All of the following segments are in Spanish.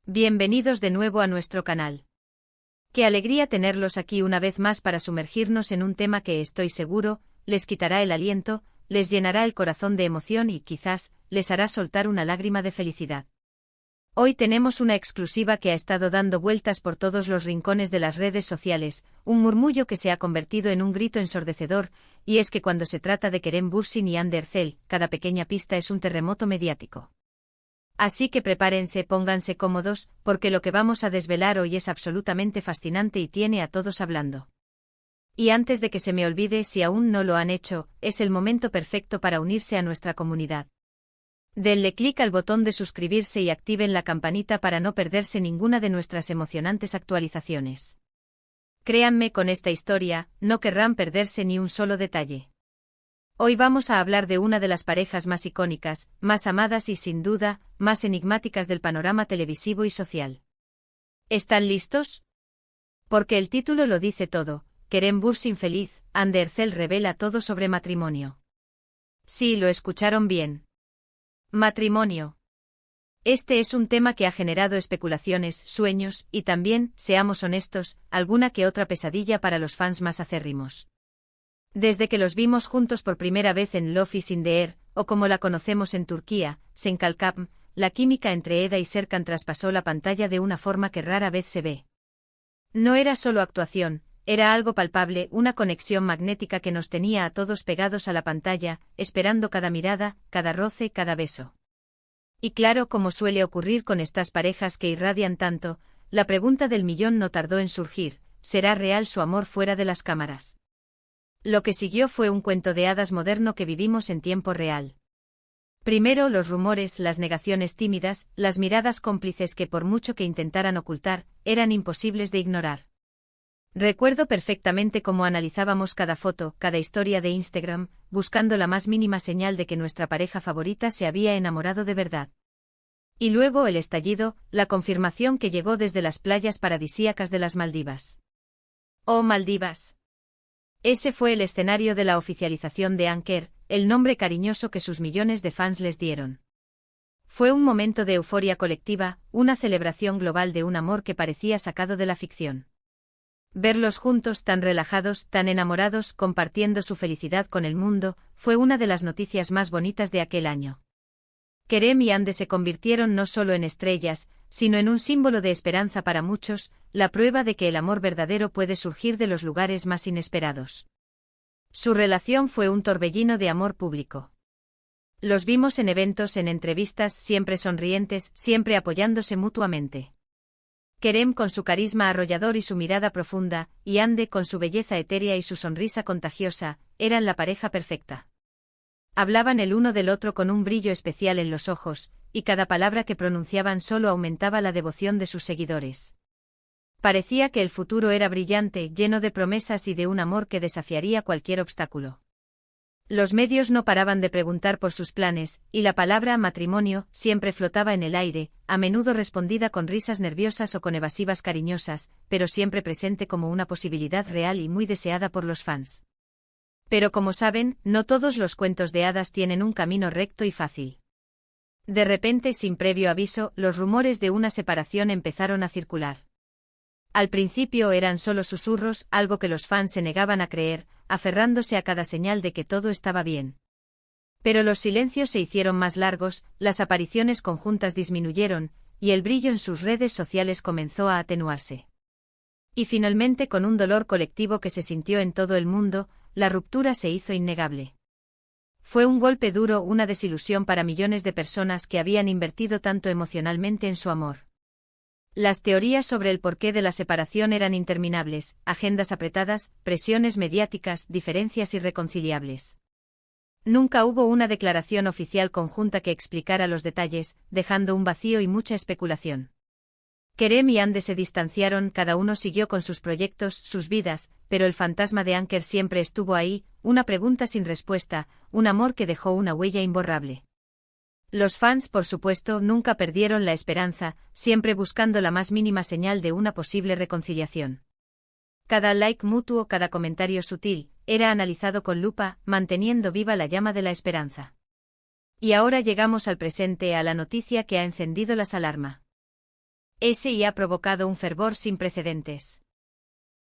Bienvenidos de nuevo a nuestro canal. Qué alegría tenerlos aquí una vez más para sumergirnos en un tema que estoy seguro, les quitará el aliento, les llenará el corazón de emoción y quizás, les hará soltar una lágrima de felicidad. Hoy tenemos una exclusiva que ha estado dando vueltas por todos los rincones de las redes sociales, un murmullo que se ha convertido en un grito ensordecedor, y es que cuando se trata de Kerem Bürsin y Hande Erçel, cada pequeña pista es un terremoto mediático. Así que prepárense, pónganse cómodos, porque lo que vamos a desvelar hoy es absolutamente fascinante y tiene a todos hablando. Y antes de que se me olvide, si aún no lo han hecho, es el momento perfecto para unirse a nuestra comunidad. Denle clic al botón de suscribirse y activen la campanita para no perderse ninguna de nuestras emocionantes actualizaciones. Créanme, con esta historia, no querrán perderse ni un solo detalle. Hoy vamos a hablar de una de las parejas más icónicas, más amadas y sin duda, más enigmáticas del panorama televisivo y social. ¿Están listos? Porque el título lo dice todo, Kerem Bürsin feliz, Hande Erçel revela todo sobre matrimonio. Sí, lo escucharon bien. Matrimonio. Este es un tema que ha generado especulaciones, sueños, y también, seamos honestos, alguna que otra pesadilla para los fans más acérrimos. Desde que los vimos juntos por primera vez en Love is in the Air, o como la conocemos en Turquía, Senkalkam, la química entre Eda y Serkan traspasó la pantalla de una forma que rara vez se ve. No era solo actuación, era algo palpable, una conexión magnética que nos tenía a todos pegados a la pantalla, esperando cada mirada, cada roce, cada beso. Y claro, como suele ocurrir con estas parejas que irradian tanto, la pregunta del millón no tardó en surgir: ¿será real su amor fuera de las cámaras? Lo que siguió fue un cuento de hadas moderno que vivimos en tiempo real. Primero los rumores, las negaciones tímidas, las miradas cómplices que por mucho que intentaran ocultar, eran imposibles de ignorar. Recuerdo perfectamente cómo analizábamos cada foto, cada historia de Instagram, buscando la más mínima señal de que nuestra pareja favorita se había enamorado de verdad. Y luego el estallido, la confirmación que llegó desde las playas paradisíacas de las Maldivas. ¡Oh, Maldivas! Ese fue el escenario de la oficialización de Anker, el nombre cariñoso que sus millones de fans les dieron. Fue un momento de euforia colectiva, una celebración global de un amor que parecía sacado de la ficción. Verlos juntos, tan relajados, tan enamorados, compartiendo su felicidad con el mundo, fue una de las noticias más bonitas de aquel año. Kerem y Hande se convirtieron no solo en estrellas, sino en un símbolo de esperanza para muchos, la prueba de que el amor verdadero puede surgir de los lugares más inesperados. Su relación fue un torbellino de amor público. Los vimos en eventos, en entrevistas, siempre sonrientes, siempre apoyándose mutuamente. Kerem con su carisma arrollador y su mirada profunda, y Hande con su belleza etérea y su sonrisa contagiosa, eran la pareja perfecta. Hablaban el uno del otro con un brillo especial en los ojos, y cada palabra que pronunciaban solo aumentaba la devoción de sus seguidores. Parecía que el futuro era brillante, lleno de promesas y de un amor que desafiaría cualquier obstáculo. Los medios no paraban de preguntar por sus planes, y la palabra matrimonio siempre flotaba en el aire, a menudo respondida con risas nerviosas o con evasivas cariñosas, pero siempre presente como una posibilidad real y muy deseada por los fans. Pero como saben, no todos los cuentos de hadas tienen un camino recto y fácil. De repente, sin previo aviso, los rumores de una separación empezaron a circular. Al principio eran solo susurros, algo que los fans se negaban a creer, aferrándose a cada señal de que todo estaba bien. Pero los silencios se hicieron más largos, las apariciones conjuntas disminuyeron, y el brillo en sus redes sociales comenzó a atenuarse. Y finalmente, con un dolor colectivo que se sintió en todo el mundo, la ruptura se hizo innegable. Fue un golpe duro, una desilusión para millones de personas que habían invertido tanto emocionalmente en su amor. Las teorías sobre el porqué de la separación eran interminables: agendas apretadas, presiones mediáticas, diferencias irreconciliables. Nunca hubo una declaración oficial conjunta que explicara los detalles, dejando un vacío y mucha especulación. Kerem y Hande se distanciaron, cada uno siguió con sus proyectos, sus vidas, pero el fantasma de Anker siempre estuvo ahí, una pregunta sin respuesta, un amor que dejó una huella imborrable. Los fans, por supuesto, nunca perdieron la esperanza, siempre buscando la más mínima señal de una posible reconciliación. Cada like mutuo, cada comentario sutil, era analizado con lupa, manteniendo viva la llama de la esperanza. Y ahora llegamos al presente, a la noticia que ha encendido las alarmas. Ese y ha provocado un fervor sin precedentes.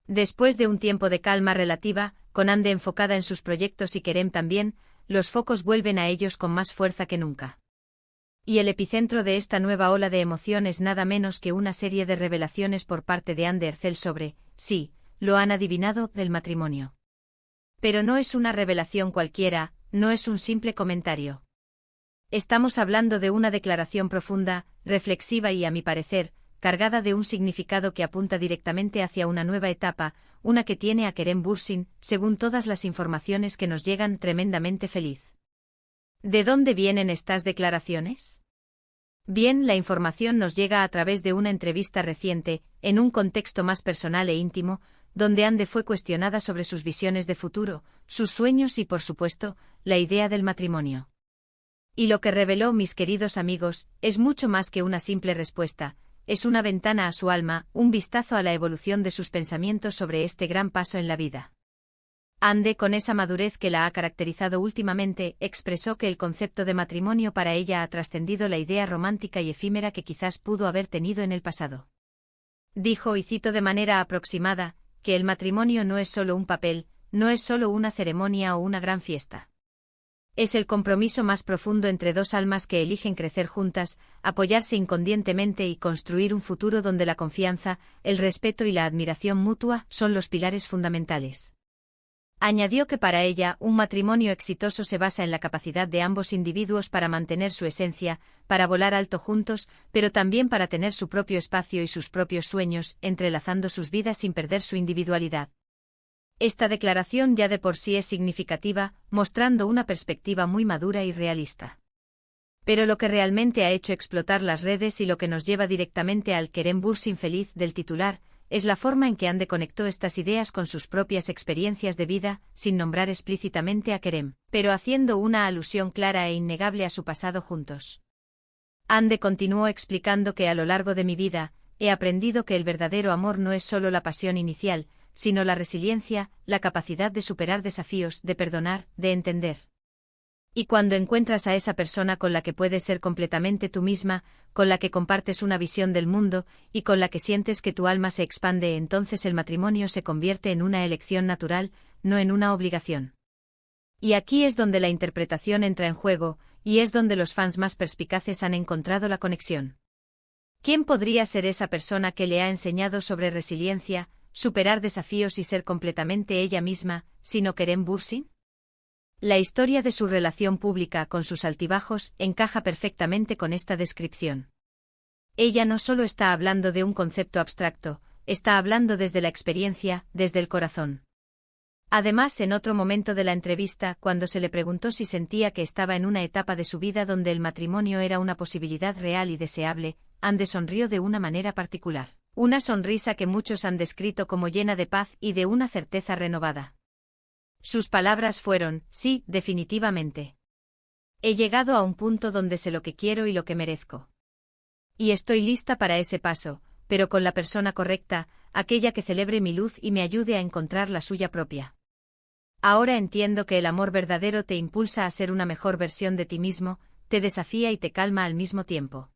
Después de un tiempo de calma relativa, con Ande enfocada en sus proyectos y Kerem también, los focos vuelven a ellos con más fuerza que nunca. Y el epicentro de esta nueva ola de emoción es nada menos que una serie de revelaciones por parte de Ande Ercel sobre, sí, lo han adivinado, del matrimonio. Pero no es una revelación cualquiera, no es un simple comentario. Estamos hablando de una declaración profunda, reflexiva y, a mi parecer, cargada de un significado que apunta directamente hacia una nueva etapa, una que tiene a Kerem Bürsin, según todas las informaciones que nos llegan, tremendamente feliz. ¿De dónde vienen estas declaraciones? Bien, la información nos llega a través de una entrevista reciente, en un contexto más personal e íntimo, donde Ande fue cuestionada sobre sus visiones de futuro, sus sueños y, por supuesto, la idea del matrimonio. Y lo que reveló, mis queridos amigos, es mucho más que una simple respuesta, es una ventana a su alma, un vistazo a la evolución de sus pensamientos sobre este gran paso en la vida. Ande, con esa madurez que la ha caracterizado últimamente, expresó que el concepto de matrimonio para ella ha trascendido la idea romántica y efímera que quizás pudo haber tenido en el pasado. Dijo, y cito de manera aproximada, que el matrimonio no es solo un papel, no es solo una ceremonia o una gran fiesta. Es el compromiso más profundo entre dos almas que eligen crecer juntas, apoyarse incondicionalmente y construir un futuro donde la confianza, el respeto y la admiración mutua son los pilares fundamentales. Añadió que para ella, un matrimonio exitoso se basa en la capacidad de ambos individuos para mantener su esencia, para volar alto juntos, pero también para tener su propio espacio y sus propios sueños, entrelazando sus vidas sin perder su individualidad. Esta declaración ya de por sí es significativa, mostrando una perspectiva muy madura y realista. Pero lo que realmente ha hecho explotar las redes y lo que nos lleva directamente al Kerem Bürsin feliz del titular, es la forma en que Ande conectó estas ideas con sus propias experiencias de vida, sin nombrar explícitamente a Kerem, pero haciendo una alusión clara e innegable a su pasado juntos. Ande continuó explicando que a lo largo de mi vida, he aprendido que el verdadero amor no es solo la pasión inicial, sino la resiliencia, la capacidad de superar desafíos, de perdonar, de entender. Y cuando encuentras a esa persona con la que puedes ser completamente tú misma, con la que compartes una visión del mundo, y con la que sientes que tu alma se expande, entonces el matrimonio se convierte en una elección natural, no en una obligación. Y aquí es donde la interpretación entra en juego, y es donde los fans más perspicaces han encontrado la conexión. ¿Quién podría ser esa persona que le ha enseñado sobre resiliencia, superar desafíos y ser completamente ella misma, sino Kerem Bürsin? La historia de su relación pública con sus altibajos encaja perfectamente con esta descripción. Ella no solo está hablando de un concepto abstracto, está hablando desde la experiencia, desde el corazón. Además, en otro momento de la entrevista, cuando se le preguntó si sentía que estaba en una etapa de su vida donde el matrimonio era una posibilidad real y deseable, Ande sonrió de una manera particular. Una sonrisa que muchos han descrito como llena de paz y de una certeza renovada. Sus palabras fueron, sí, definitivamente. He llegado a un punto donde sé lo que quiero y lo que merezco. Y estoy lista para ese paso, pero con la persona correcta, aquella que celebre mi luz y me ayude a encontrar la suya propia. Ahora entiendo que el amor verdadero te impulsa a ser una mejor versión de ti mismo, te desafía y te calma al mismo tiempo.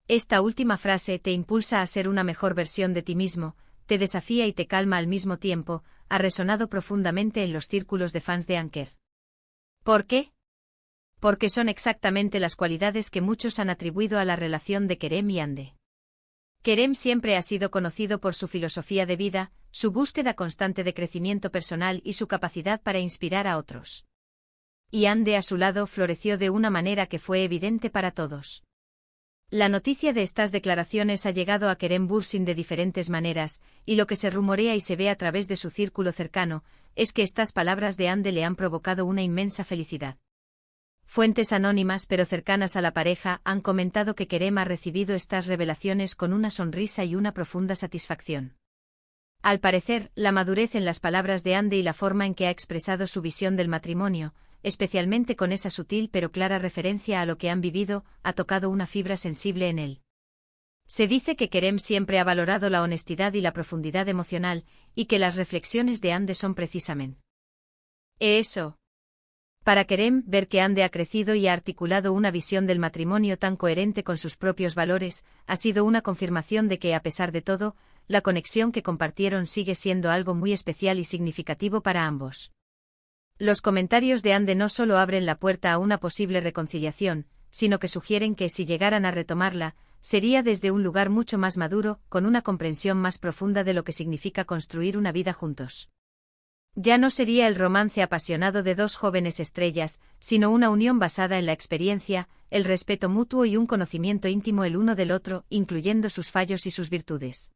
Esta última frase, te impulsa a ser una mejor versión de ti mismo, te desafía y te calma al mismo tiempo, ha resonado profundamente en los círculos de fans de Anker. ¿Por qué? Porque son exactamente las cualidades que muchos han atribuido a la relación de Kerem y Ande. Kerem siempre ha sido conocido por su filosofía de vida, su búsqueda constante de crecimiento personal y su capacidad para inspirar a otros. Y Ande a su lado floreció de una manera que fue evidente para todos. La noticia de estas declaraciones ha llegado a Kerem Bürsin de diferentes maneras, y lo que se rumorea y se ve a través de su círculo cercano, es que estas palabras de Ande le han provocado una inmensa felicidad. Fuentes anónimas pero cercanas a la pareja han comentado que Kerem ha recibido estas revelaciones con una sonrisa y una profunda satisfacción. Al parecer, la madurez en las palabras de Ande y la forma en que ha expresado su visión del matrimonio, especialmente con esa sutil pero clara referencia a lo que han vivido, ha tocado una fibra sensible en él. Se dice que Kerem siempre ha valorado la honestidad y la profundidad emocional, y que las reflexiones de Ande son precisamente eso. Para Kerem, ver que Ande ha crecido y ha articulado una visión del matrimonio tan coherente con sus propios valores, ha sido una confirmación de que, a pesar de todo, la conexión que compartieron sigue siendo algo muy especial y significativo para ambos. Los comentarios de Ande no solo abren la puerta a una posible reconciliación, sino que sugieren que si llegaran a retomarla, sería desde un lugar mucho más maduro, con una comprensión más profunda de lo que significa construir una vida juntos. Ya no sería el romance apasionado de dos jóvenes estrellas, sino una unión basada en la experiencia, el respeto mutuo y un conocimiento íntimo el uno del otro, incluyendo sus fallos y sus virtudes.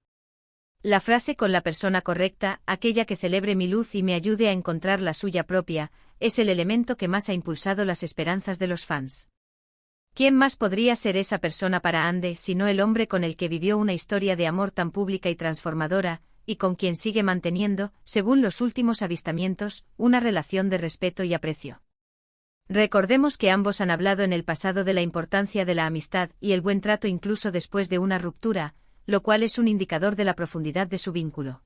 La frase "con la persona correcta, aquella que celebre mi luz y me ayude a encontrar la suya propia", es el elemento que más ha impulsado las esperanzas de los fans. ¿Quién más podría ser esa persona para Ande sino el hombre con el que vivió una historia de amor tan pública y transformadora, y con quien sigue manteniendo, según los últimos avistamientos, una relación de respeto y aprecio? Recordemos que ambos han hablado en el pasado de la importancia de la amistad y el buen trato incluso después de una ruptura, lo cual es un indicador de la profundidad de su vínculo.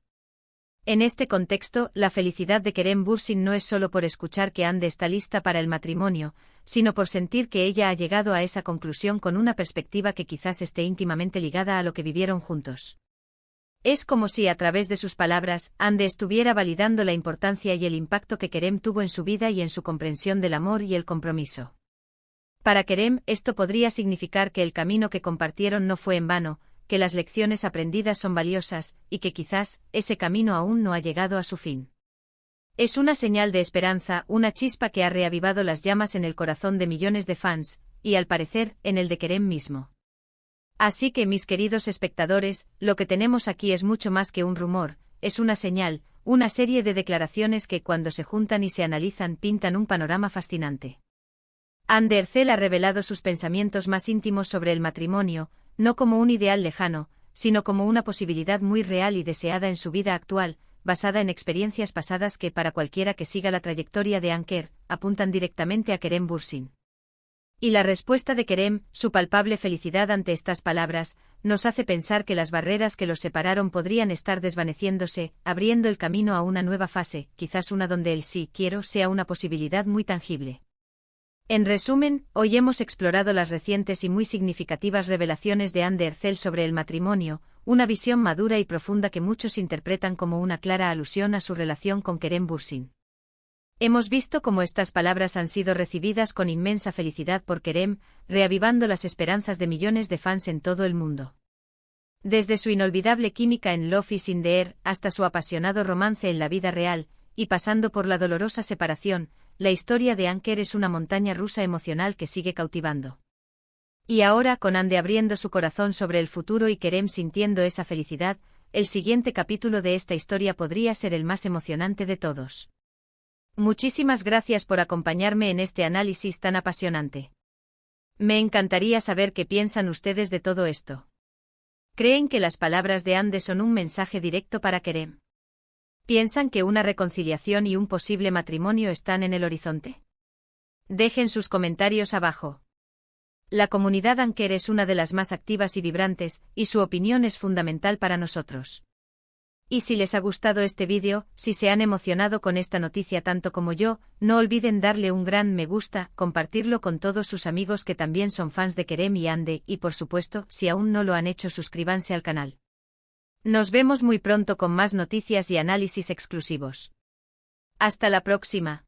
En este contexto, la felicidad de Kerem Bürsin no es solo por escuchar que Ande está lista para el matrimonio, sino por sentir que ella ha llegado a esa conclusión con una perspectiva que quizás esté íntimamente ligada a lo que vivieron juntos. Es como si a través de sus palabras, Ande estuviera validando la importancia y el impacto que Kerem tuvo en su vida y en su comprensión del amor y el compromiso. Para Kerem, esto podría significar que el camino que compartieron no fue en vano, que las lecciones aprendidas son valiosas, y que quizás, ese camino aún no ha llegado a su fin. Es una señal de esperanza, una chispa que ha reavivado las llamas en el corazón de millones de fans, y al parecer, en el de Kerem mismo. Así que, mis queridos espectadores, lo que tenemos aquí es mucho más que un rumor, es una señal, una serie de declaraciones que cuando se juntan y se analizan pintan un panorama fascinante. Ande Erçel ha revelado sus pensamientos más íntimos sobre el matrimonio, no como un ideal lejano, sino como una posibilidad muy real y deseada en su vida actual, basada en experiencias pasadas que para cualquiera que siga la trayectoria de Anker, apuntan directamente a Kerem Bürsin. Y la respuesta de Kerem, su palpable felicidad ante estas palabras, nos hace pensar que las barreras que los separaron podrían estar desvaneciéndose, abriendo el camino a una nueva fase, quizás una donde el sí quiero sea una posibilidad muy tangible. En resumen, hoy hemos explorado las recientes y muy significativas revelaciones de Ande Erçel sobre el matrimonio, una visión madura y profunda que muchos interpretan como una clara alusión a su relación con Kerem Bürsin. Hemos visto cómo estas palabras han sido recibidas con inmensa felicidad por Kerem, reavivando las esperanzas de millones de fans en todo el mundo. Desde su inolvidable química en Love is in the Air hasta su apasionado romance en la vida real, y pasando por la dolorosa separación, la historia de Anker es una montaña rusa emocional que sigue cautivando. Y ahora, con Ande abriendo su corazón sobre el futuro y Kerem sintiendo esa felicidad, el siguiente capítulo de esta historia podría ser el más emocionante de todos. Muchísimas gracias por acompañarme en este análisis tan apasionante. Me encantaría saber qué piensan ustedes de todo esto. ¿Creen que las palabras de Ande son un mensaje directo para Kerem? ¿Piensan que una reconciliación y un posible matrimonio están en el horizonte? Dejen sus comentarios abajo. La comunidad Anker es una de las más activas y vibrantes, y su opinión es fundamental para nosotros. Y si les ha gustado este vídeo, si se han emocionado con esta noticia tanto como yo, no olviden darle un gran me gusta, compartirlo con todos sus amigos que también son fans de Kerem y Ande, y por supuesto, si aún no lo han hecho, suscríbanse al canal. Nos vemos muy pronto con más noticias y análisis exclusivos. Hasta la próxima.